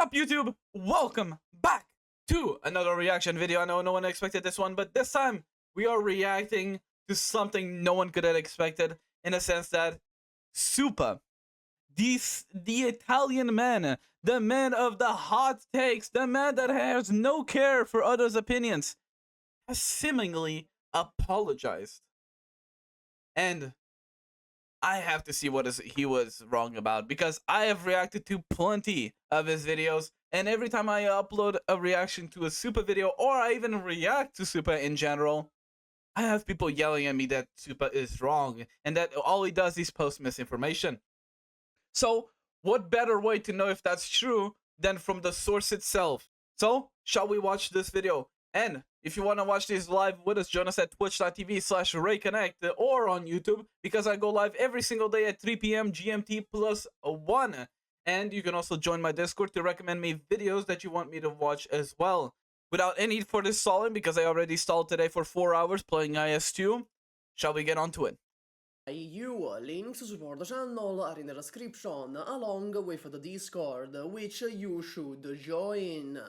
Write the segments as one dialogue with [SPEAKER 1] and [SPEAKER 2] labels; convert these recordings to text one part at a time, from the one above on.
[SPEAKER 1] up, YouTube? Welcome back to another reaction video. I know no one expected this one, but this time we are reacting to something no one could have expected, in a sense that SUPAH, the Italian man, the man of the hot takes, the man that has no care for others' opinions, has seemingly apologized. And I have to see what he was wrong about, because I have reacted to plenty of his videos, and every time I upload a reaction to a SUPAH video, or I even react to SUPAH in general, I have people yelling at me that SUPAH is wrong and that all he does is post misinformation. So what better way to know if that's true than from the source itself? So shall we watch this video? And if you want to watch this live with us, join us at twitch.tv/RayConnect or on YouTube, because I go live every single day at 3 p.m. GMT +1. And you can also join my Discord to recommend me videos that you want me to watch as well. Without any further stalling, because I already stalled today for 4 hours playing IS2, shall we get on to it?
[SPEAKER 2] Links to support the channel are in the description, along with the Discord, which you should join.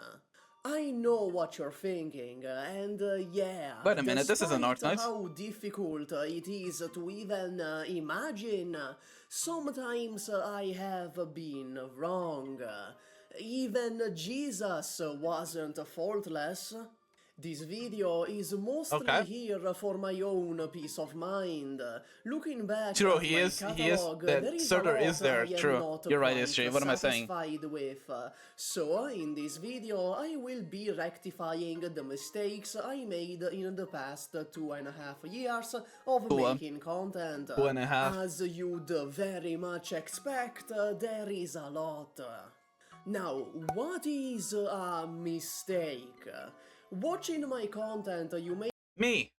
[SPEAKER 2] I know what you're thinking, and yeah,
[SPEAKER 1] wait a minute, this isn't Arknights.
[SPEAKER 2] How difficult it is to even imagine, sometimes I have been wrong. Even Jesus wasn't faultless. This video is mostly here for my own peace of mind. Looking back
[SPEAKER 1] true,
[SPEAKER 2] at
[SPEAKER 1] he
[SPEAKER 2] my
[SPEAKER 1] is,
[SPEAKER 2] catalog,
[SPEAKER 1] that Surtur is there, true. You're right, history. What am I saying?
[SPEAKER 2] With. So, in this video, I will be rectifying the mistakes I made in the past 2.5 years of making content.
[SPEAKER 1] 2.5.
[SPEAKER 2] As you'd very much expect, there is a lot. Now, what is a mistake? Watching my content, you may...
[SPEAKER 1] Me!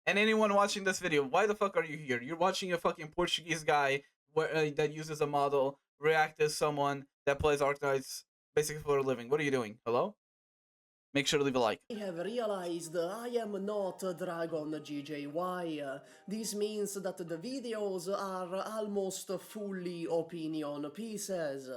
[SPEAKER 1] And anyone watching this video, why the fuck are you here? You're watching a fucking Portuguese guy that uses a model react as someone that plays Arknights basically for a living. What are you doing? Hello? Make sure to leave a like.
[SPEAKER 2] I have realized I am not Dragon GJY. This means that the videos are almost fully opinion pieces.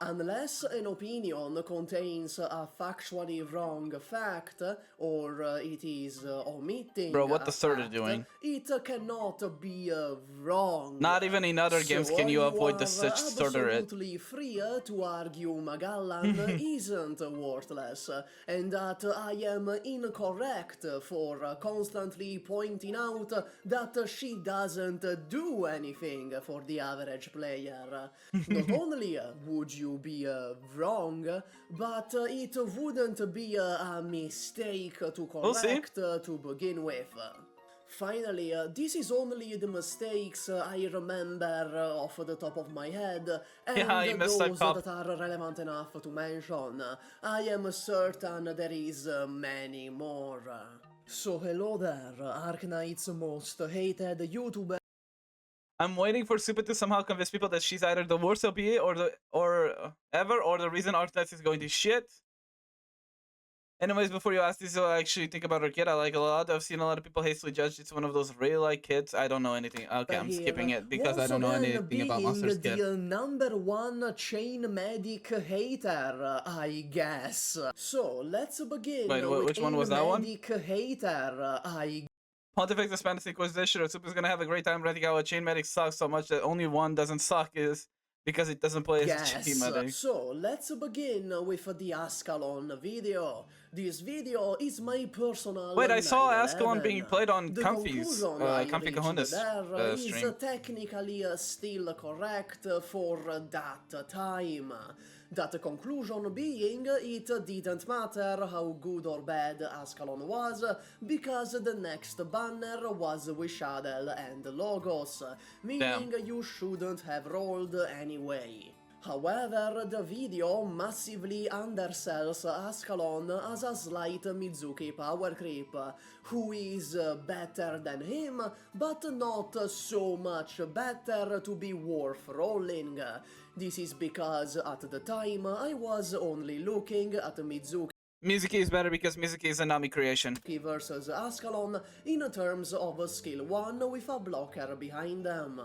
[SPEAKER 2] Unless an opinion contains a factually wrong fact, or it is omitting
[SPEAKER 1] Bro, what the
[SPEAKER 2] Surtur
[SPEAKER 1] doing?
[SPEAKER 2] It cannot be wrong.
[SPEAKER 1] Not even in other games can you avoid the such Surtur.
[SPEAKER 2] Absolutely free to argue Magellan isn't worthless, and that I am incorrect for constantly pointing out that she doesn't do anything for the average player. Not only would you be wrong, but it wouldn't be a mistake to correct to begin with. Finally, this is only the mistakes I remember off the top of my head, and those that are relevant enough to mention. I am certain there is many more. So hello there, Arknights' most hated YouTuber.
[SPEAKER 1] I'm waiting for SUPAH to somehow convince people that she's either the worst OP or the reason Arknights is going to shit. Anyways, before you ask this, I actually think about her kid. I like a lot. I've seen a lot of people hastily judge it's one of those really like kids. I don't know anything. Okay, I'm skipping it because I don't know anything about Monsters Kid.
[SPEAKER 2] The #1 chain medic hater, I guess. So let's begin.
[SPEAKER 1] Wait, which one was that one?
[SPEAKER 2] Medic hater,
[SPEAKER 1] Pontifex the Spanish Inquisition. SUPAH's gonna have a great time renting out a chain medic sucks so much that only one doesn't suck is because it doesn't play as a chain medic.
[SPEAKER 2] So let's begin with the Ascalon video. This video is my personal.
[SPEAKER 1] Wait, I saw Ascalon being played on Comfy's Comfy Kahuna's stream.
[SPEAKER 2] Is technically still correct for that time. That conclusion being, it didn't matter how good or bad Ascalon was, because the next banner was with Shadow and Logos, meaning you shouldn't have rolled anyway. However, the video massively undersells Ascalon as a slight Mizuki power creep, who is better than him, but not so much better to be worth rolling. This is because at the time I was only looking at Mizuki.
[SPEAKER 1] Mizuki is better because Mizuki is a Nami creation.
[SPEAKER 2] Versus Ascalon in terms of skill 1 with a blocker behind them.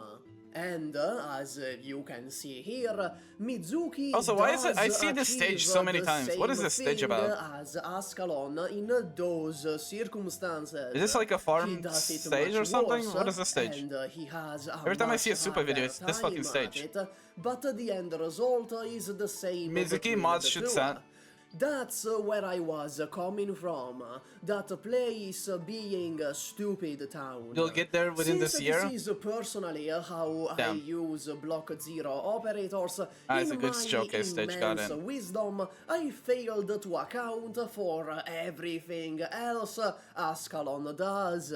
[SPEAKER 2] And as you can see here, Mizuki
[SPEAKER 1] Also, why is it? I
[SPEAKER 2] does
[SPEAKER 1] see this stage
[SPEAKER 2] achieve
[SPEAKER 1] so many
[SPEAKER 2] the
[SPEAKER 1] times. What is
[SPEAKER 2] same
[SPEAKER 1] this stage
[SPEAKER 2] thing
[SPEAKER 1] about?
[SPEAKER 2] as Ascalon in those circumstances.
[SPEAKER 1] Is this like a
[SPEAKER 2] He
[SPEAKER 1] farm
[SPEAKER 2] does it
[SPEAKER 1] stage
[SPEAKER 2] much
[SPEAKER 1] or something?
[SPEAKER 2] worse,
[SPEAKER 1] What is this stage?
[SPEAKER 2] and he has a
[SPEAKER 1] Every time I
[SPEAKER 2] much
[SPEAKER 1] see a Supa video,
[SPEAKER 2] harder
[SPEAKER 1] it's this fucking
[SPEAKER 2] time at
[SPEAKER 1] stage.
[SPEAKER 2] it, but the end result is the same
[SPEAKER 1] Mizuki
[SPEAKER 2] between
[SPEAKER 1] mods
[SPEAKER 2] the
[SPEAKER 1] should
[SPEAKER 2] two.
[SPEAKER 1] send.
[SPEAKER 2] That's where I was coming from. That place being a stupid town.
[SPEAKER 1] You'll get there within
[SPEAKER 2] Since
[SPEAKER 1] this year?
[SPEAKER 2] This is personally how I
[SPEAKER 1] Damn.
[SPEAKER 2] use block zero operators.
[SPEAKER 1] It's a
[SPEAKER 2] In
[SPEAKER 1] good
[SPEAKER 2] my
[SPEAKER 1] showcase stage, got
[SPEAKER 2] immense
[SPEAKER 1] it.
[SPEAKER 2] wisdom, I failed to account for everything else Ascalon does.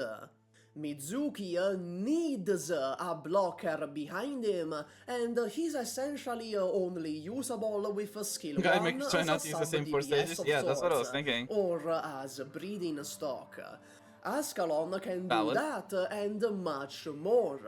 [SPEAKER 2] Mizuki needs a blocker behind him, and he's essentially only usable with skill
[SPEAKER 1] Guy
[SPEAKER 2] 1
[SPEAKER 1] try
[SPEAKER 2] as
[SPEAKER 1] not
[SPEAKER 2] a
[SPEAKER 1] to use the same four
[SPEAKER 2] sub-DPS
[SPEAKER 1] stages?
[SPEAKER 2] of
[SPEAKER 1] Yeah, that's what I was
[SPEAKER 2] sorts,
[SPEAKER 1] thinking.
[SPEAKER 2] or as breeding stock. Ascalon can do
[SPEAKER 1] Valid.
[SPEAKER 2] that and much more.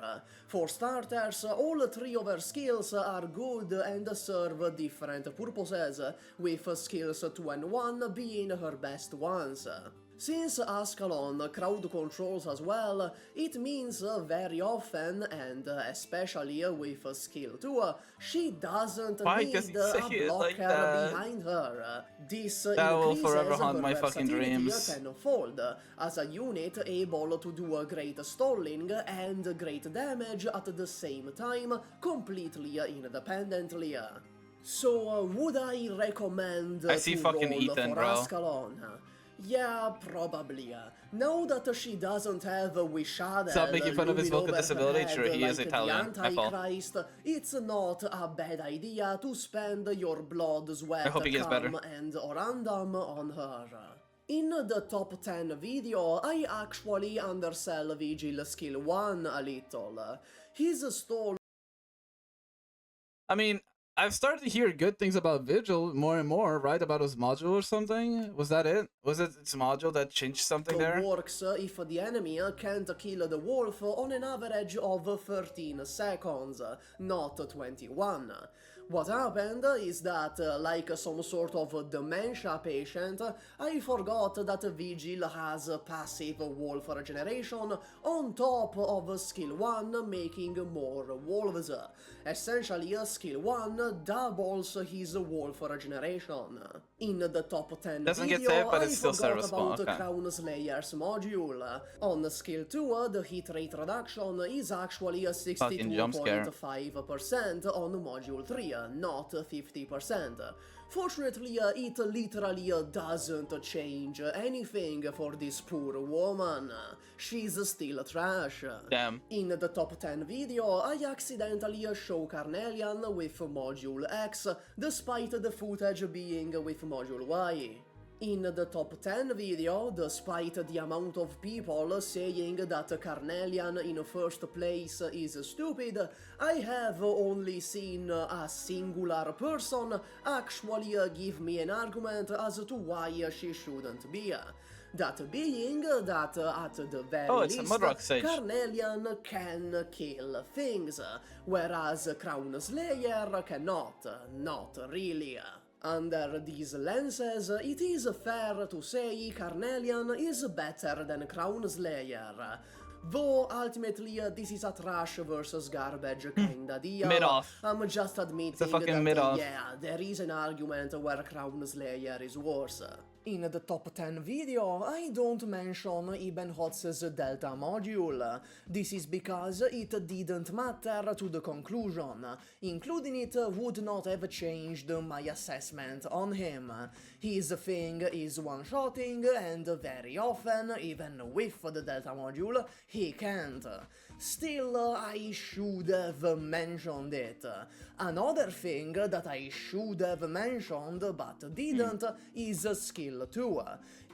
[SPEAKER 2] For starters, all three of her skills are good and serve different purposes, with skills 2 and 1 being her best ones. Since Ascalon crowd controls as well, it means very often, and especially with skill 2, she doesn't
[SPEAKER 1] Why
[SPEAKER 2] need
[SPEAKER 1] does he
[SPEAKER 2] a
[SPEAKER 1] say it like
[SPEAKER 2] blocker
[SPEAKER 1] that?
[SPEAKER 2] behind her. This
[SPEAKER 1] That will
[SPEAKER 2] increases
[SPEAKER 1] forever haunt
[SPEAKER 2] her
[SPEAKER 1] my fucking
[SPEAKER 2] versatility
[SPEAKER 1] dreams.
[SPEAKER 2] tenfold, as a unit able to do a great stalling and great damage at the same time, completely independently. So, would I recommend
[SPEAKER 1] I see
[SPEAKER 2] to
[SPEAKER 1] fucking
[SPEAKER 2] roll
[SPEAKER 1] Ethan,
[SPEAKER 2] for
[SPEAKER 1] bro.
[SPEAKER 2] Ascalon? Yeah, probably. Now that she doesn't have Wishadel
[SPEAKER 1] Stop making fun of his
[SPEAKER 2] looming
[SPEAKER 1] vocal
[SPEAKER 2] over
[SPEAKER 1] disability.
[SPEAKER 2] her
[SPEAKER 1] Sure,
[SPEAKER 2] head
[SPEAKER 1] he is
[SPEAKER 2] like
[SPEAKER 1] Italian.
[SPEAKER 2] the
[SPEAKER 1] My fault.
[SPEAKER 2] Antichrist, it's not a bad idea to spend your blood, sweat,
[SPEAKER 1] I hope he gets better.
[SPEAKER 2] calm, and random on her. In the top 10 video, I actually undersell Vigil skill 1 a little. His stall
[SPEAKER 1] I mean, I've started to hear good things about Vigil more and more, right? About his module or something? Was that it? Was it its module that changed something there?
[SPEAKER 2] works if the enemy can't kill the wolf on an average of 13 seconds, not 21. What happened is that, like some sort of dementia patient, I forgot that Vigil has passive wolf regeneration on top of skill 1 making more wolves. Essentially, skill 1 doubles his wolf regeneration. In the top 10
[SPEAKER 1] Doesn't get
[SPEAKER 2] video,
[SPEAKER 1] saved, but
[SPEAKER 2] I
[SPEAKER 1] it's still
[SPEAKER 2] forgot
[SPEAKER 1] serviceable,
[SPEAKER 2] about
[SPEAKER 1] okay.
[SPEAKER 2] Crown Slayer's module. On skill 2, the hit rate reduction is actually
[SPEAKER 1] Fucking jump scare.
[SPEAKER 2] 62.5% on module 3, not 50%. Fortunately, it literally doesn't change anything for this poor woman. She's still trash.
[SPEAKER 1] Damn.
[SPEAKER 2] In the top 10 video, I accidentally show Carnelian with module X, despite the footage being with module Y. In the top 10 video, despite the amount of people saying that Carnelian in first place is stupid, I have only seen a singular person actually give me an argument as to why she shouldn't be. That being that at the very
[SPEAKER 1] It's a
[SPEAKER 2] least,
[SPEAKER 1] Mudrock stage.
[SPEAKER 2] Carnelian can kill things, whereas Crown Slayer cannot, not really. Under these lenses, it is fair to say Carnelian is better than Crown Slayer. Though ultimately this is a trash versus garbage kinda deal.
[SPEAKER 1] Mid-off.
[SPEAKER 2] I'm just admitting
[SPEAKER 1] fucking
[SPEAKER 2] that
[SPEAKER 1] mid-off.
[SPEAKER 2] yeah, there is an argument where Crown Slayer is worse. In the top 10 video, I don't mention Ebenholz's Delta module. This is because it didn't matter to the conclusion. Including it would not have changed my assessment on him. His thing is one-shotting, and very often, even with the Delta module, he can't. Still, I should have mentioned it. Another thing that I should have mentioned but didn't is skill 2.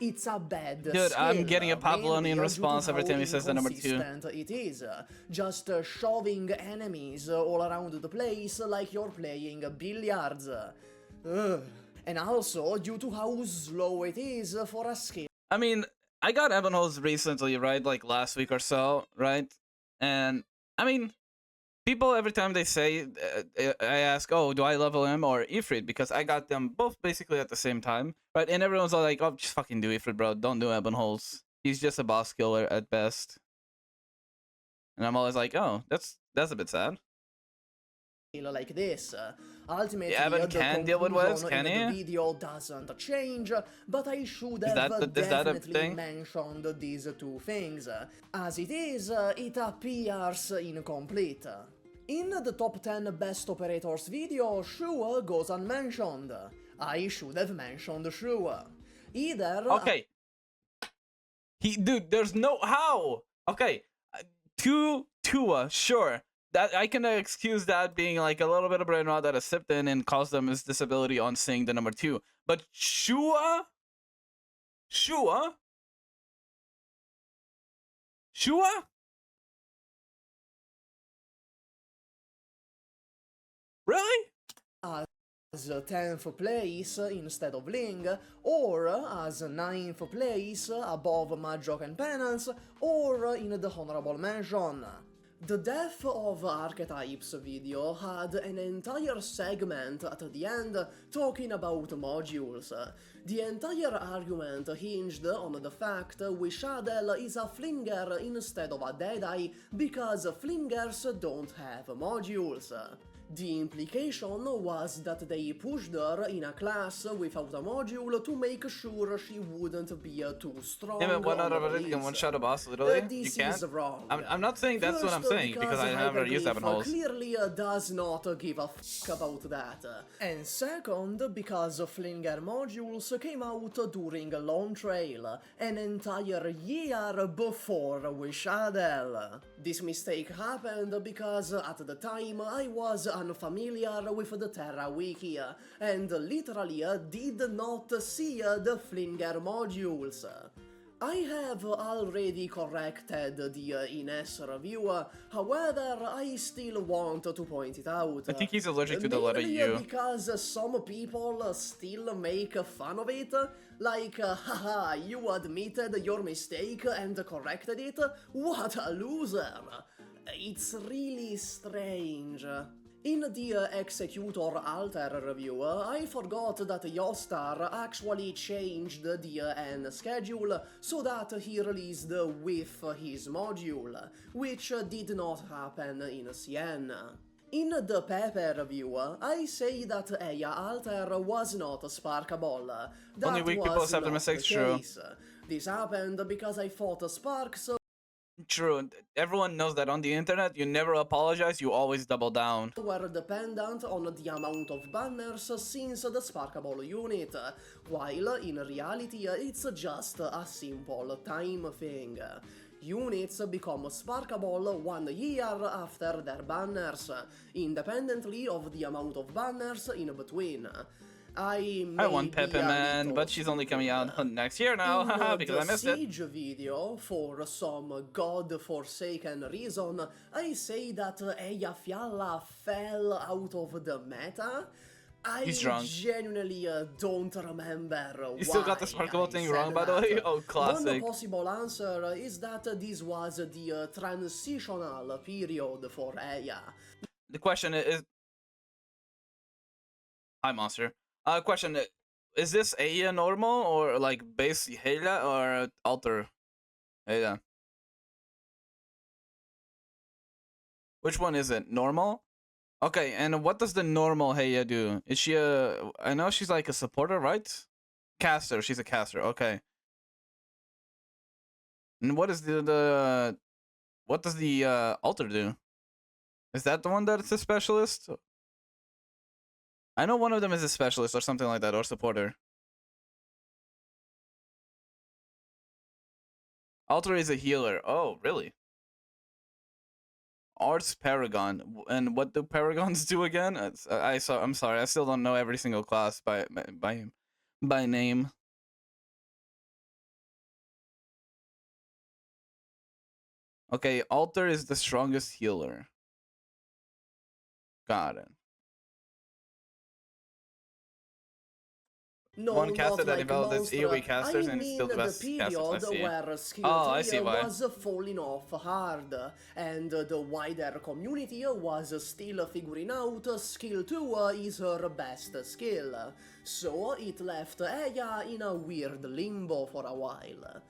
[SPEAKER 2] It's a bad
[SPEAKER 1] Dude,
[SPEAKER 2] skill,
[SPEAKER 1] I'm getting a
[SPEAKER 2] mainly
[SPEAKER 1] Pavlovian
[SPEAKER 2] due to
[SPEAKER 1] response every
[SPEAKER 2] how
[SPEAKER 1] time he says the number 2.
[SPEAKER 2] inconsistent it is. Just shoving enemies all around the place like you're playing billiards. Ugh. And also due to how slow it is for a skill.
[SPEAKER 1] I mean, I got Ebenholz recently, right? Like last week or so, right? And, I mean, people every time they say, I ask, oh, do I level him or Ifrit? Because I got them both basically at the same time, right? And everyone's all like, oh, just fucking do Ifrit, bro. Don't do Ebenholz. He's just a boss killer at best. And I'm always like, oh, that's a bit sad.
[SPEAKER 2] Like this. Ultimately,
[SPEAKER 1] Yeah, but
[SPEAKER 2] the
[SPEAKER 1] can deal with waves,
[SPEAKER 2] conclusion
[SPEAKER 1] can
[SPEAKER 2] in the
[SPEAKER 1] he?
[SPEAKER 2] video doesn't change, but I should
[SPEAKER 1] Is
[SPEAKER 2] have
[SPEAKER 1] that a
[SPEAKER 2] definitely
[SPEAKER 1] thing?
[SPEAKER 2] mentioned these two things. As it is, it appears incomplete. In the top 10 best operators video, Shua goes unmentioned. I should have mentioned Shua. Either...
[SPEAKER 1] Okay. Dude, there's no how. Okay, Tua, sure. That I can excuse that being like a little bit of brain rot that has sipped in and caused them his disability on seeing the number 2. But Shua, really?
[SPEAKER 2] as 10th place instead of Ling, or as 9th place above Majok and Penance, or in the honorable mention. The Death of Archetypes video had an entire segment at the end talking about modules. The entire argument hinged on the fact Wishadel is a Flinger instead of a Deadeye because Flingers don't have modules. The implication was that they pushed her in a class without a module to make sure she wouldn't be too strong.
[SPEAKER 1] Yeah, but why not
[SPEAKER 2] on the
[SPEAKER 1] everything
[SPEAKER 2] release.
[SPEAKER 1] one shot a boss? Literally,
[SPEAKER 2] This
[SPEAKER 1] you can't.
[SPEAKER 2] is wrong.
[SPEAKER 1] I'm not saying that's what I'm
[SPEAKER 2] First,
[SPEAKER 1] saying because I never used
[SPEAKER 2] Hyperglyph
[SPEAKER 1] Ebenholz.
[SPEAKER 2] clearly does not give a fuck about that. And second, because Flinger modules came out during Lone Trail, an entire year before Wishadel. This mistake happened because at the time I was unfamiliar with the Terra Wiki and literally did not see the Flinger modules. I have already corrected the Ines review, however I still want to point it out.
[SPEAKER 1] I think he's allergic to the letter U.
[SPEAKER 2] Because some people still make fun of it, like, haha, you admitted your mistake and corrected it? What a loser! It's really strange. In the Executor Alter review, I forgot that Yostar actually changed the N schedule so that he released with his module, which did not happen in Siena. In the Pepe review, I say that Eya Alter was not Sparkable. That
[SPEAKER 1] Only weak people
[SPEAKER 2] was
[SPEAKER 1] accept their
[SPEAKER 2] not
[SPEAKER 1] mistakes,
[SPEAKER 2] the
[SPEAKER 1] true.
[SPEAKER 2] case. This happened because I thought Sparks
[SPEAKER 1] True. Everyone knows that on the internet, you never apologize, you always double down.
[SPEAKER 2] were dependent on the amount of banners since the Sparkable unit, while in reality it's just a simple time thing. Units become Sparkable 1 year after their banners, independently of the amount of banners in between. I
[SPEAKER 1] want Pepe Man, but she's only coming out next year now, haha, because I missed it.
[SPEAKER 2] In the Siege video, for some god-forsaken reason, I say that Eya Fialla fell out of the meta.
[SPEAKER 1] He's drunk.
[SPEAKER 2] Genuinely don't remember
[SPEAKER 1] You still got the Sparkable
[SPEAKER 2] I
[SPEAKER 1] thing
[SPEAKER 2] said
[SPEAKER 1] wrong, by the
[SPEAKER 2] that.
[SPEAKER 1] way? Oh, classic.
[SPEAKER 2] One possible answer is that this was the transitional period for Eya.
[SPEAKER 1] The question is... Hi, Monster. Question, is this Aya normal, or like base Hela, or Alter Hela? Which one is it? Normal? Okay, and what does the normal Heya do? Is she a... I know she's like a supporter, right? Caster, she's a caster, okay. And what is the what does the Alter do? Is that the one that's a specialist? I know one of them is a specialist or something like that, or supporter. Alter is a healer. Oh, really? Arts Paragon. And what do Paragons do again? I'm sorry, I still don't know every single class by name. Okay, Alter is the strongest healer. Got it.
[SPEAKER 2] No,
[SPEAKER 1] one caster that
[SPEAKER 2] like
[SPEAKER 1] developed its
[SPEAKER 2] monster.
[SPEAKER 1] AoE casters
[SPEAKER 2] I
[SPEAKER 1] and it's
[SPEAKER 2] mean
[SPEAKER 1] still the best
[SPEAKER 2] the
[SPEAKER 1] casters. I
[SPEAKER 2] period
[SPEAKER 1] see.
[SPEAKER 2] where skill
[SPEAKER 1] Oh, I
[SPEAKER 2] 3
[SPEAKER 1] see why.
[SPEAKER 2] was falling off hard, and the wider community was still figuring out skill 2 is her best skill, so it left Eya in a weird limbo for a while.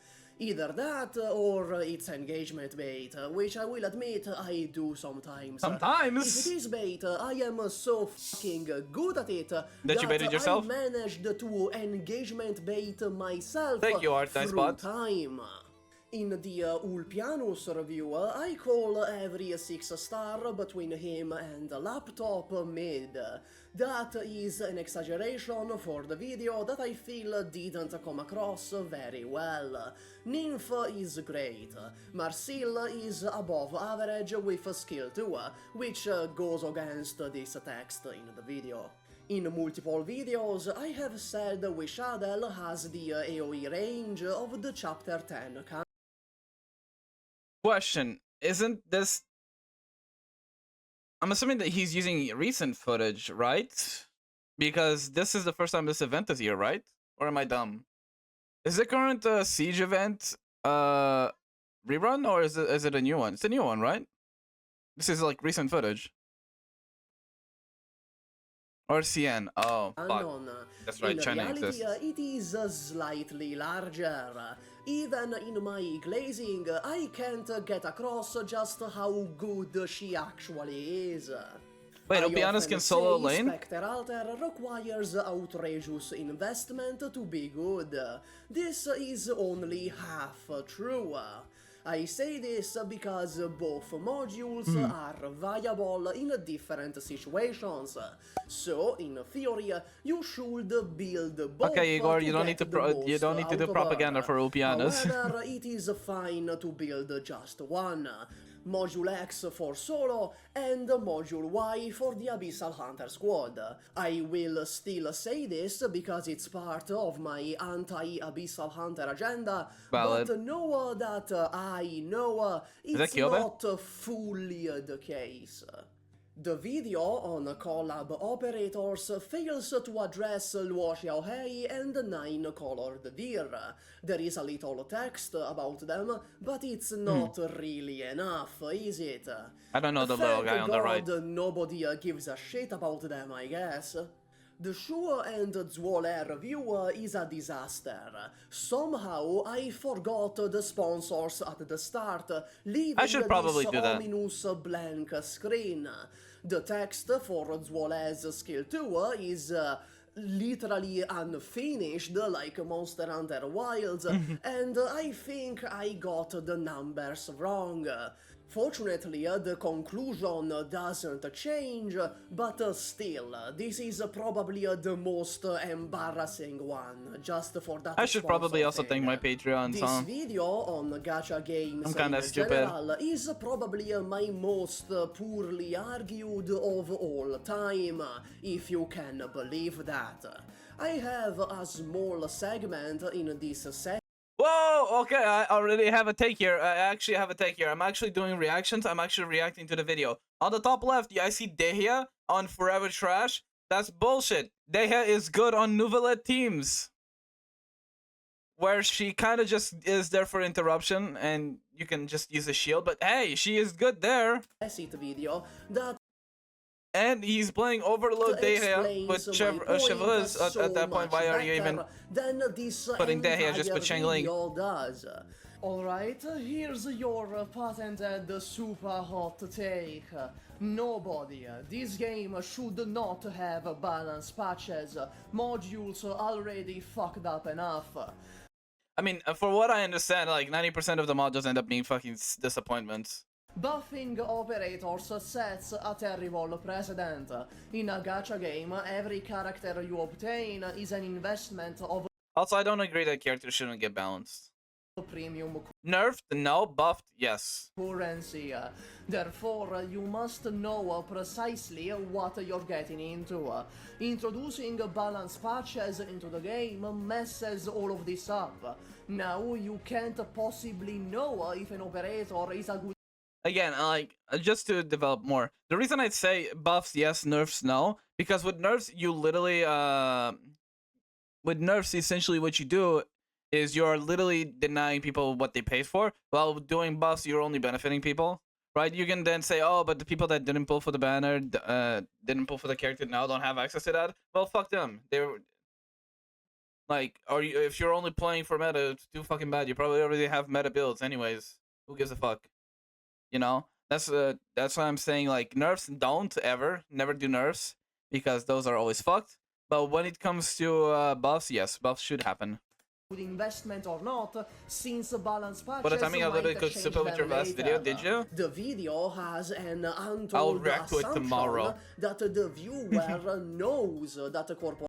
[SPEAKER 2] Either that or it's engagement bait, which I will admit I do sometimes. If it
[SPEAKER 1] Sometimes
[SPEAKER 2] is bait, I am so fucking good at it
[SPEAKER 1] that you baited yourself.
[SPEAKER 2] I managed to engagement bait myself
[SPEAKER 1] Thank you, Art. Nice
[SPEAKER 2] through
[SPEAKER 1] spot.
[SPEAKER 2] time. In the Ulpianus review, I call every 6-star between him and laptop mid. That is an exaggeration for the video that I feel didn't come across very well. Nymph is great. Marcel is above average with skill 2, which goes against this text in the video. In multiple videos, I have said Wishadel has the AoE range of the chapter 10 canon.
[SPEAKER 1] Question: isn't this? I'm assuming that he's using recent footage, right? Because this is the first time this event is here, right? Or am I dumb? Is the current siege event rerun, or is it a new one? It's a new one, right? This is like recent footage. Or CN. Oh, fuck. That's right,
[SPEAKER 2] In
[SPEAKER 1] China
[SPEAKER 2] reality,
[SPEAKER 1] exists.
[SPEAKER 2] it is slightly larger. Even in my glazing, I can't get across just how good she actually is.
[SPEAKER 1] Wait,
[SPEAKER 2] I
[SPEAKER 1] Ulpianus
[SPEAKER 2] often
[SPEAKER 1] can solo
[SPEAKER 2] say
[SPEAKER 1] lane?
[SPEAKER 2] Spectral Alter requires outrageous investment to be good. This is only half true. I say this because both modules are viable in different situations. So, in theory, you should build both.
[SPEAKER 1] Okay, Igor, you don't need
[SPEAKER 2] get
[SPEAKER 1] to
[SPEAKER 2] the
[SPEAKER 1] you don't need to do
[SPEAKER 2] most
[SPEAKER 1] propaganda
[SPEAKER 2] out of
[SPEAKER 1] for
[SPEAKER 2] her.
[SPEAKER 1] Ulpianus.
[SPEAKER 2] However, it is fine to build just one. Module X for solo, and Module Y for the Abyssal Hunter squad. I will still say this because it's part of my anti-Abyssal Hunter agenda,
[SPEAKER 1] Valid.
[SPEAKER 2] but know that I know it's not fully the case. The video on Collab operators fails to address Luo Xiaohei and 9-colored deer. There is a little text about them, but it's not really enough, is it?
[SPEAKER 1] I don't know the little guy on the right.
[SPEAKER 2] Nobody gives a shit about them, I guess. The Shu and Zuoler review is a disaster. Somehow I forgot the sponsors at the start, leaving
[SPEAKER 1] I should probably
[SPEAKER 2] this
[SPEAKER 1] do that.
[SPEAKER 2] ominous blank screen. The text for Zuoler's skill 2 is literally unfinished like Monster Hunter Wilds, and I think I got the numbers wrong. Fortunately, the conclusion doesn't change, but still, this is probably the most embarrassing one, just for that.
[SPEAKER 1] I should probably also thank my Patreons,
[SPEAKER 2] This
[SPEAKER 1] huh?
[SPEAKER 2] video on Gacha games
[SPEAKER 1] I'm kinda
[SPEAKER 2] in
[SPEAKER 1] stupid.
[SPEAKER 2] general is probably my most poorly argued of all time, if you can believe that. I have a small segment in this section.
[SPEAKER 1] Whoa, okay, I already have a take here. I actually have a take here. I'm actually doing reactions. I'm actually reacting to the video. On the top left, I see Dehya on Forever Trash. That's bullshit. Dehya is good on Nouvelle teams, where she kind of just is there for interruption, and you can just use a shield. But hey, she is good there.
[SPEAKER 2] Video that
[SPEAKER 1] And he's playing Overload Dehya with Chevreuse at that point. Why are you even putting Dehya just with Changling?
[SPEAKER 2] Alright, here's your patented SUPAH hot take. Nobody. This game should not have balance patches. Modules already fucked up enough.
[SPEAKER 1] I mean, for what I understand, like 90% of the modules end up being fucking disappointments.
[SPEAKER 2] Buffing operators sets a terrible precedent. In a gacha game, every character you obtain is an investment of
[SPEAKER 1] Also, I don't agree that characters shouldn't get balanced.
[SPEAKER 2] premium
[SPEAKER 1] Nerfed? No. Buffed? Yes.
[SPEAKER 2] currency. Therefore, you must know precisely what you're getting into. Introducing balance patches into the game messes all of this up. Now you can't possibly know if an operator is a good
[SPEAKER 1] Again, like, just to develop more, the reason I'd say buffs yes, nerfs no, because with nerfs you literally with nerfs essentially what you do is you're literally denying people what they paid for, while doing buffs you're only benefiting people, right? You can then say, oh, but the people that didn't pull for the banner, didn't pull for the character, now don't have access to that. Well, fuck them. They were Like, if you're only playing for meta, it's too fucking bad. You probably already have meta builds anyways. Who gives a fuck? You know? That's why I'm saying, like, nerfs don't never do nerfs, because those are always fucked. But when it comes to buffs, yes, buffs should happen.
[SPEAKER 2] Investment or not, since balance patches
[SPEAKER 1] But the timing a little bit could
[SPEAKER 2] change
[SPEAKER 1] SUPAH with your
[SPEAKER 2] them
[SPEAKER 1] last video, did you?
[SPEAKER 2] The video has an
[SPEAKER 1] I'll
[SPEAKER 2] untold
[SPEAKER 1] react to it
[SPEAKER 2] assumption
[SPEAKER 1] tomorrow.
[SPEAKER 2] that the viewer knows that the corporation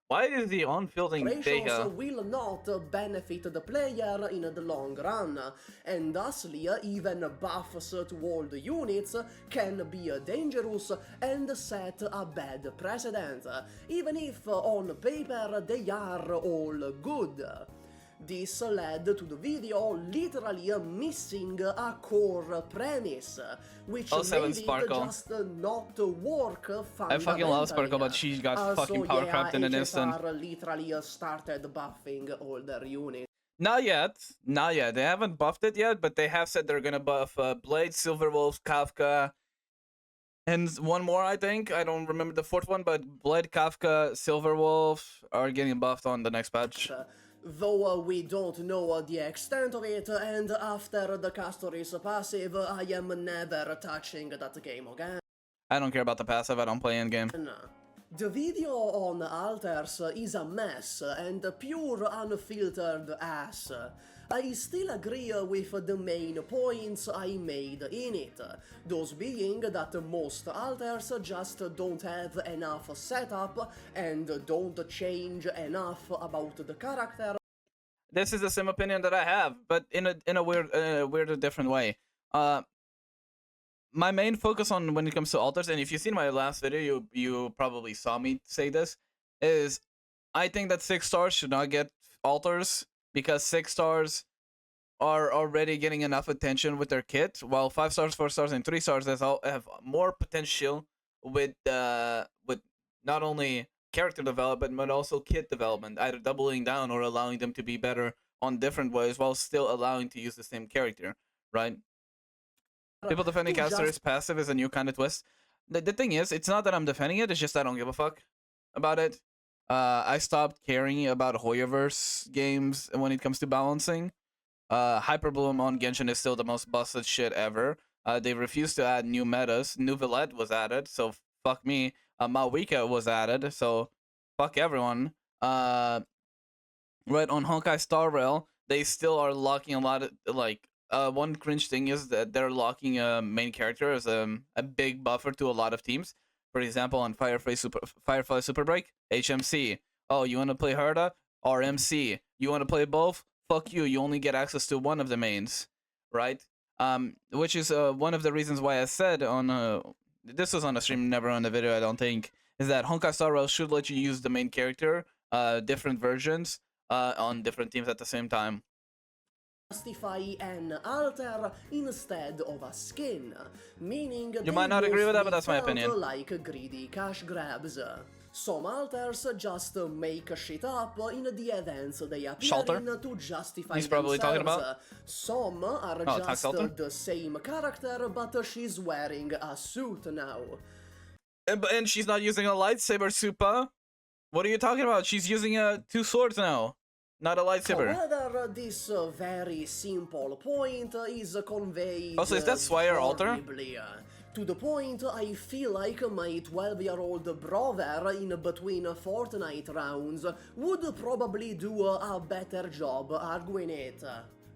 [SPEAKER 1] Why is the on-fielding data?
[SPEAKER 2] will not benefit the player in the long run, and thusly even buffs to all the units can be dangerous and set a bad precedent, even if on paper they are all good. This led to the video literally missing a core premise, which made
[SPEAKER 1] Sparkle.
[SPEAKER 2] it just not work fundamentally.
[SPEAKER 1] I fucking love Sparkle, but she got fucking power crapped in an instant.
[SPEAKER 2] Literally started buffing all their units.
[SPEAKER 1] Not yet. They haven't buffed it yet, but they have said they're gonna buff Blade, Silverwolf, Kafka, and one more, I think. I don't remember the fourth one, but Blade, Kafka, Silverwolf are getting buffed on the next patch.
[SPEAKER 2] Though we don't know the extent of it, and after the caster is passive, I am never touching that game again.
[SPEAKER 1] I don't care about the passive, I don't play in-game.
[SPEAKER 2] The video on alters is a mess and pure unfiltered ass. I still agree with the main points I made in it, those being that most alters just don't have enough setup and don't change enough about the character.
[SPEAKER 1] This is the same opinion that I have, but in a weird different way. My main focus on when it comes to alters, and if you've seen my last video, you probably saw me say this, is I think that 6 stars should not get alters, because 6 stars are already getting enough attention with their kit, while 5 stars, 4 stars, and 3 stars have more potential with not only character development but also kit development, either doubling down or allowing them to be better on different ways while still allowing to use the same character, right? People defending casters passive is a new kind of twist. The thing is, it's not that I'm defending it, it's just I don't give a fuck about it. I stopped caring about Hoyoverse games when it comes to balancing. Hyperbloom on Genshin is still the most busted shit ever. They refused to add new metas. New Villette was added, so fuck me. Mawika was added, so fuck everyone. Right, on Honkai Star Rail, they still are locking a lot of, like, one cringe thing is that they're locking a main character as a big buffer to a lot of teams. For example, on Firefly Super Break, HMC. Oh, you want to play Herda? RMC. You want to play both? Fuck you. You only get access to one of the mains, right? Which is one of the reasons why I said on this was on a stream, never on the video, I don't think, is that Honkai Star Rail should let you use the main character, different versions, on different teams at the same time.
[SPEAKER 2] Justify an alter instead of a skin, meaning
[SPEAKER 1] you might not agree with that, but that's my opinion.
[SPEAKER 2] Like greedy cash grabs. Some alters just make shit up in the events they appear in to justify
[SPEAKER 1] He's probably
[SPEAKER 2] themselves.
[SPEAKER 1] talking about.
[SPEAKER 2] Some are just the same character, but she's wearing a suit now.
[SPEAKER 1] And she's not using a lightsaber, SUPAH. What are you talking about? She's using 2 swords now. Not a lightsaber.
[SPEAKER 2] However, this very simple point is conveyed
[SPEAKER 1] also, is that Swire Alter?
[SPEAKER 2] To the point I feel like my 12-year-old brother in between Fortnite rounds would probably do a better job arguing it.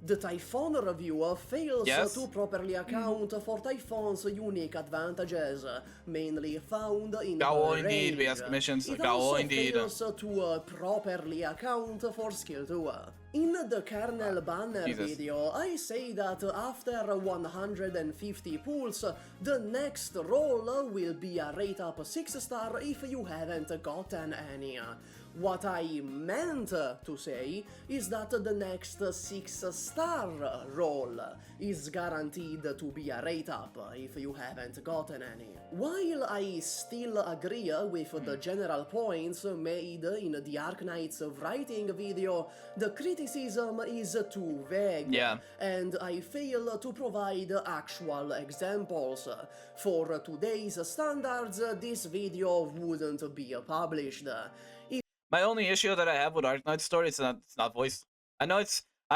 [SPEAKER 2] The Typhon reviewer fails to properly account for Typhon's unique advantages, mainly found in
[SPEAKER 1] Gao indeed, we ask missions.
[SPEAKER 2] It
[SPEAKER 1] Gao
[SPEAKER 2] also
[SPEAKER 1] indeed.
[SPEAKER 2] fails to properly account for skill 2. In the kernel banner video, I say that after 150 pulls, the next roll will be a rate up 6-star if you haven't gotten any. What I meant to say is that the next 6-star roll is guaranteed to be a rate up if you haven't gotten any. While I still agree with the general points made in the Arknights writing video, the criticism is too vague, and I fail to provide actual examples. For today's standards, this video wouldn't be published.
[SPEAKER 1] My only issue that I have with Arknight's story is it's not voiced. I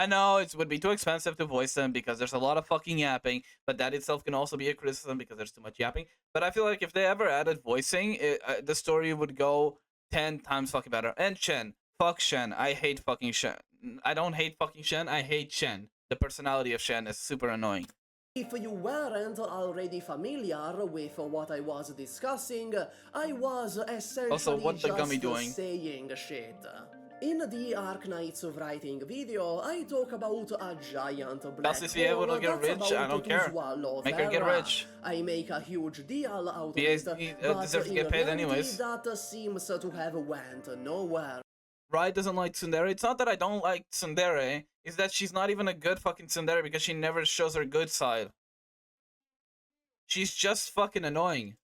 [SPEAKER 1] know it would be too expensive to voice them because there's a lot of fucking yapping, but that itself can also be a criticism because there's too much yapping. But I feel like if they ever added voicing, the story would go 10 times fucking better. And Shen, fuck Shen. I hate fucking Shen. I don't hate fucking Shen. I hate Shen. The personality of Shen is super annoying.
[SPEAKER 2] If you weren't already familiar with what I was discussing, I was essentially
[SPEAKER 1] Also, what the gummy
[SPEAKER 2] just
[SPEAKER 1] doing?
[SPEAKER 2] saying shit. In the Arknights writing video, I talk about a giant black
[SPEAKER 1] Does he able to
[SPEAKER 2] hole
[SPEAKER 1] get
[SPEAKER 2] that's
[SPEAKER 1] rich? I
[SPEAKER 2] about
[SPEAKER 1] don't
[SPEAKER 2] to
[SPEAKER 1] care.
[SPEAKER 2] swallow
[SPEAKER 1] Make her get
[SPEAKER 2] Terra.
[SPEAKER 1] rich.
[SPEAKER 2] I make a huge deal out of
[SPEAKER 1] He
[SPEAKER 2] it, but
[SPEAKER 1] deserves to
[SPEAKER 2] in
[SPEAKER 1] get paid
[SPEAKER 2] reality,
[SPEAKER 1] anyways.
[SPEAKER 2] that seems to have went nowhere.
[SPEAKER 1] Rai doesn't like tsundere. It's not that I don't like tsundere. It's that she's not even a good fucking tsundere because she never shows her good side. She's just fucking annoying.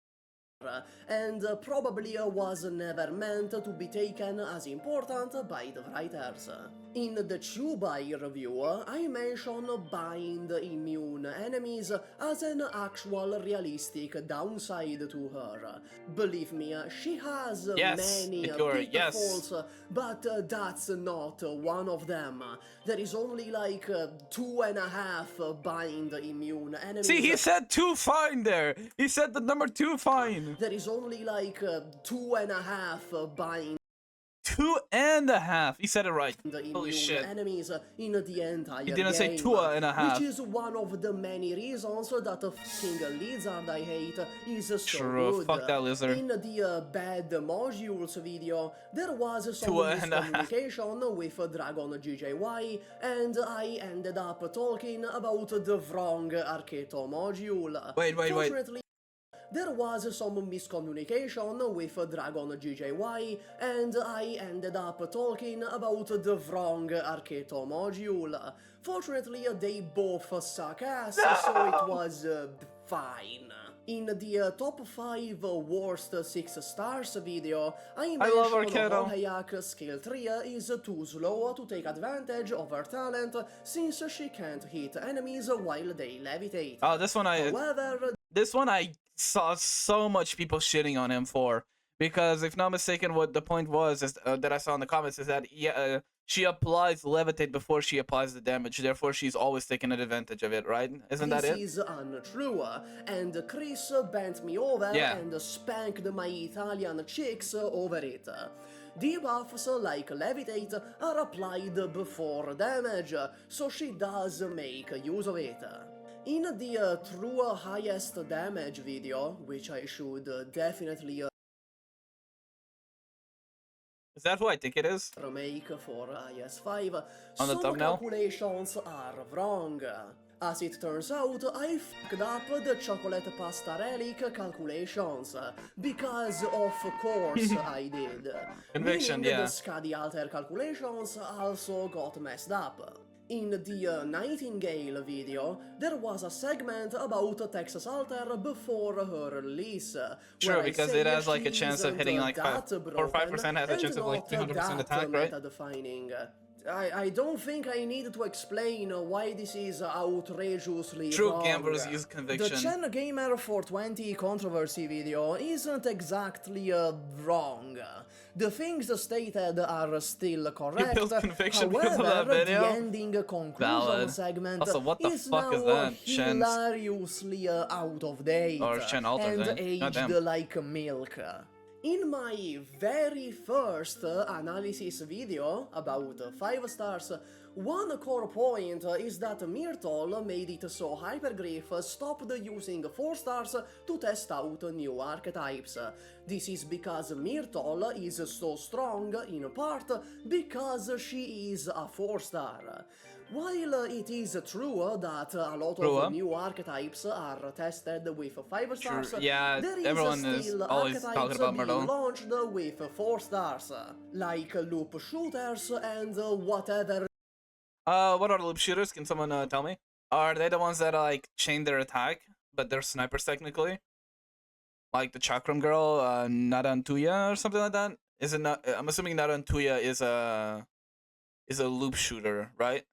[SPEAKER 2] And probably was never meant to be taken as important by the writers. In the Chubai review, I mention bind immune enemies as an actual realistic downside to her. Believe me, she has many pitfalls, but that's not one of them. There is only like 2.5 bind immune enemies.
[SPEAKER 1] See, he said 2 fine there. He said the number 2 fine.
[SPEAKER 2] There is only like 2.5 bind
[SPEAKER 1] 2.5. He said it right. Holy shit.
[SPEAKER 2] Enemies in the entire
[SPEAKER 1] He didn't say
[SPEAKER 2] game,
[SPEAKER 1] 2.5.
[SPEAKER 2] which is one of the many reasons that the fucking lizard I hate is so
[SPEAKER 1] True,
[SPEAKER 2] good.
[SPEAKER 1] fuck that lizard.
[SPEAKER 2] In the bad modules video, there was some
[SPEAKER 1] 2.5.
[SPEAKER 2] miscommunication with Dragon GJY, and I ended up talking about the wrong Arketo module.
[SPEAKER 1] Wait.
[SPEAKER 2] Fortunately, there was some miscommunication with Dragon GJY, and I ended up talking about the wrong Arketo module. Fortunately, they both suck ass, so it was fine. In the top 5 worst 6 stars video, I mentioned Hoyoverse skill tree is too slow to take advantage of her talent since she can't hit enemies while they levitate.
[SPEAKER 1] Oh, this one I saw so much people shitting on him for, because if not mistaken, what the point was is that I saw in the comments is that she applies levitate before she applies the damage, therefore she's always taking advantage of it, right? Isn't that it?
[SPEAKER 2] This is untrue, and Chris bent me over and spanked my Italian chicks over it. Debuffs like levitate are applied before damage, so she does make use of it. In the true highest damage video, which I should definitely
[SPEAKER 1] Is that who I think it is?
[SPEAKER 2] remake for IS5,
[SPEAKER 1] On the
[SPEAKER 2] some
[SPEAKER 1] thumbnail?
[SPEAKER 2] calculations are wrong. As it turns out, I fucked up the chocolate pasta relic calculations, because of course I did.
[SPEAKER 1] Conviction,
[SPEAKER 2] Meaning
[SPEAKER 1] yeah.
[SPEAKER 2] the Spectral Alter calculations also got messed up. In the Nightingale video, there was a segment about Texas Alter before her release.
[SPEAKER 1] True, because it has like a chance of hitting like 5% has a chance of like 200% attack, right?
[SPEAKER 2] Defining. I don't think I need to explain why this is outrageously
[SPEAKER 1] True,
[SPEAKER 2] wrong.
[SPEAKER 1] gamblers use conviction.
[SPEAKER 2] The Chen Gamer 420 controversy video isn't exactly wrong. The things stated are still correct.
[SPEAKER 1] You built conviction
[SPEAKER 2] However,
[SPEAKER 1] because of that video?
[SPEAKER 2] the ending conclusion
[SPEAKER 1] Valid.
[SPEAKER 2] segment
[SPEAKER 1] Also, what the
[SPEAKER 2] is
[SPEAKER 1] fuck
[SPEAKER 2] now
[SPEAKER 1] is that? Shen's...
[SPEAKER 2] hilariously out of date
[SPEAKER 1] Or Shen Alter,
[SPEAKER 2] and
[SPEAKER 1] then.
[SPEAKER 2] aged
[SPEAKER 1] Goddamn.
[SPEAKER 2] like milk. In my very first analysis video about 5 stars, one core point is that Myrtle made it so Hypergriff stopped using 4 stars to test out new archetypes. This is because Myrtle is so strong, in part because she is a 4-star. While it is true that a lot of new archetypes are tested with 5 stars,
[SPEAKER 1] yeah,
[SPEAKER 2] there is
[SPEAKER 1] everyone
[SPEAKER 2] still
[SPEAKER 1] is always
[SPEAKER 2] archetypes
[SPEAKER 1] talking about
[SPEAKER 2] being
[SPEAKER 1] Myrtle.
[SPEAKER 2] launched with 4 stars, like loop shooters and whatever.
[SPEAKER 1] What are loop shooters? Can someone tell me? Are they the ones that like chain their attack, but they're snipers technically? Like the Chakram girl, Narantuya or something like that? Is it not? I'm assuming Narantuya is a loop shooter, right?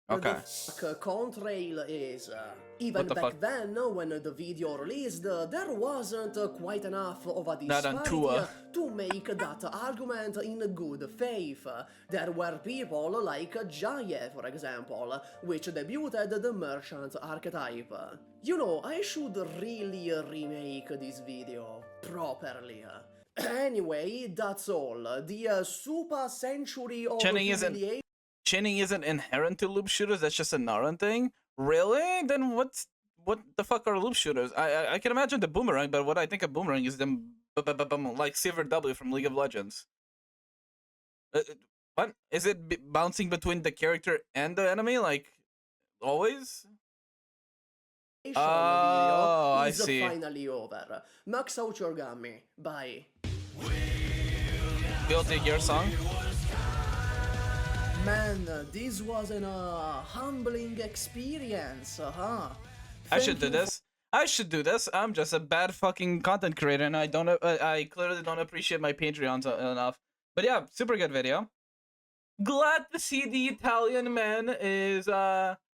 [SPEAKER 1] Okay.
[SPEAKER 2] The contrail is. Even
[SPEAKER 1] What the
[SPEAKER 2] back
[SPEAKER 1] fuck?
[SPEAKER 2] then, when the video released, there wasn't quite enough of a
[SPEAKER 1] Not on
[SPEAKER 2] disparity
[SPEAKER 1] Tua.
[SPEAKER 2] to make that argument in good faith. There were people like Jaye, for example, which debuted the merchant archetype. You know, I should really remake this video properly. Anyway, that's all. The SUPAH century of humiliation.
[SPEAKER 1] Chinning isn't inherent to loop shooters. That's just a Naran thing. Really? Then what the fuck are loop shooters? I can imagine the boomerang, but what I think of boomerang is them like Silver W from League of Legends. What is it bouncing between the character and the enemy like always? Oh, I see.
[SPEAKER 2] Finally over. Max out your gummy. Bye.
[SPEAKER 1] We'll take your song.
[SPEAKER 2] Man, this was an humbling experience, huh?
[SPEAKER 1] I should do this. I should do this. I'm just a bad fucking content creator, and I clearly don't appreciate my Patreons enough. But yeah, super good video. Glad to see the Italian man is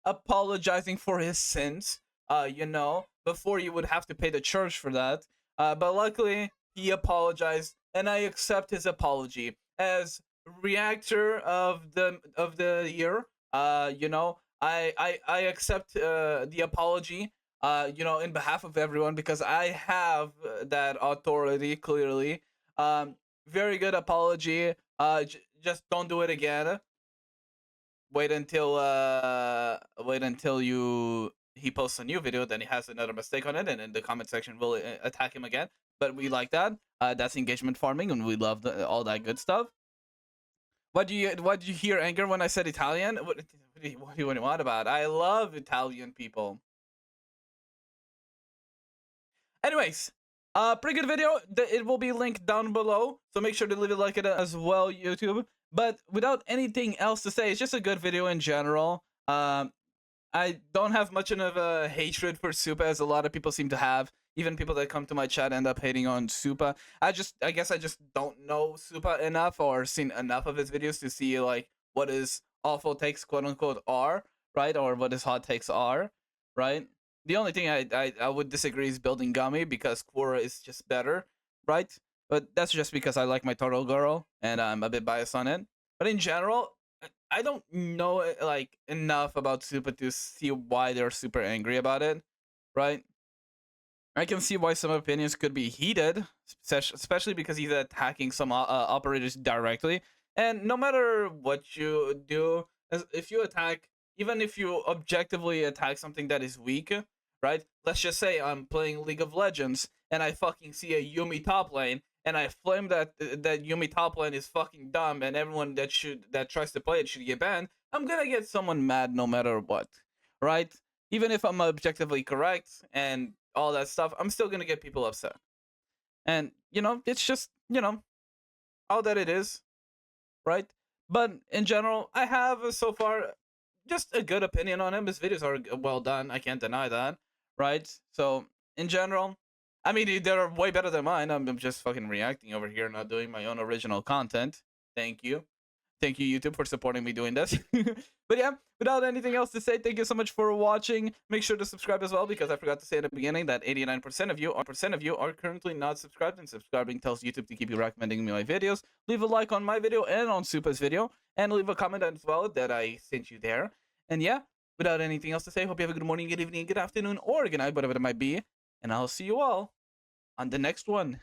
[SPEAKER 1] apologizing for his sins. You know, before you would have to pay the church for that. But luckily he apologized, and I accept his apology as reactor of the year. You know, I accept the apology. You know, in behalf of everyone, because I have that authority clearly. Very good apology. Just don't do it again. Wait until he posts a new video, then he has another mistake on it, and in the comment section we'll attack him again. But we like that. That's engagement farming, and we love all that good stuff. What do you hear, Anger, when I said Italian? What do you want about? I love Italian people. Anyways, pretty good video. It will be linked down below, so make sure to leave a like it as well, YouTube. But without anything else to say, it's just a good video in general. I don't have much of a hatred for SUPAH, as a lot of people seem to have. Even people that come to my chat end up hating on SUPAH. I guess I just don't know SUPAH enough, or seen enough of his videos to see like what his awful takes, quote unquote, are, right? Or what his hot takes are, right? The only thing I would disagree is building Gummy, because Quora is just better, right? But that's just because I like my Turtle Girl, and I'm a bit biased on it. But in general, I don't know like enough about SUPAH to see why they're super angry about it, right? I can see why some opinions could be heated, especially because he's attacking some operators directly. And no matter what you do, if you attack, even if you objectively attack something that is weak, right? Let's just say I'm playing League of Legends and I fucking see a Yuumi top lane, and I flame that Yuumi top lane is fucking dumb, and everyone that tries to play it should get banned. I'm gonna get someone mad no matter what, right? Even if I'm objectively correct and all that stuff, I'm still gonna get people upset. And you know, it's just, you know, all that it is, right? But in general, I have so far just a good opinion on him. His videos are well done, I can't deny that, right? So in general, I mean, they're way better than mine. I'm just fucking reacting over here, not doing my own original content. Thank you. Thank you, YouTube, for supporting me doing this. But yeah, without anything else to say, thank you so much for watching. Make sure to subscribe as well, because I forgot to say at the beginning that 89% of you are currently not subscribed, and subscribing tells YouTube to keep you recommending me my videos. Leave a like on my video and on SUPAH's video, and leave a comment as well that I sent you there. And yeah, without anything else to say, hope you have a good morning, good evening, good afternoon, or good night, whatever it might be. And I'll see you all on the next one.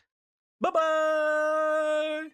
[SPEAKER 1] Bye-bye!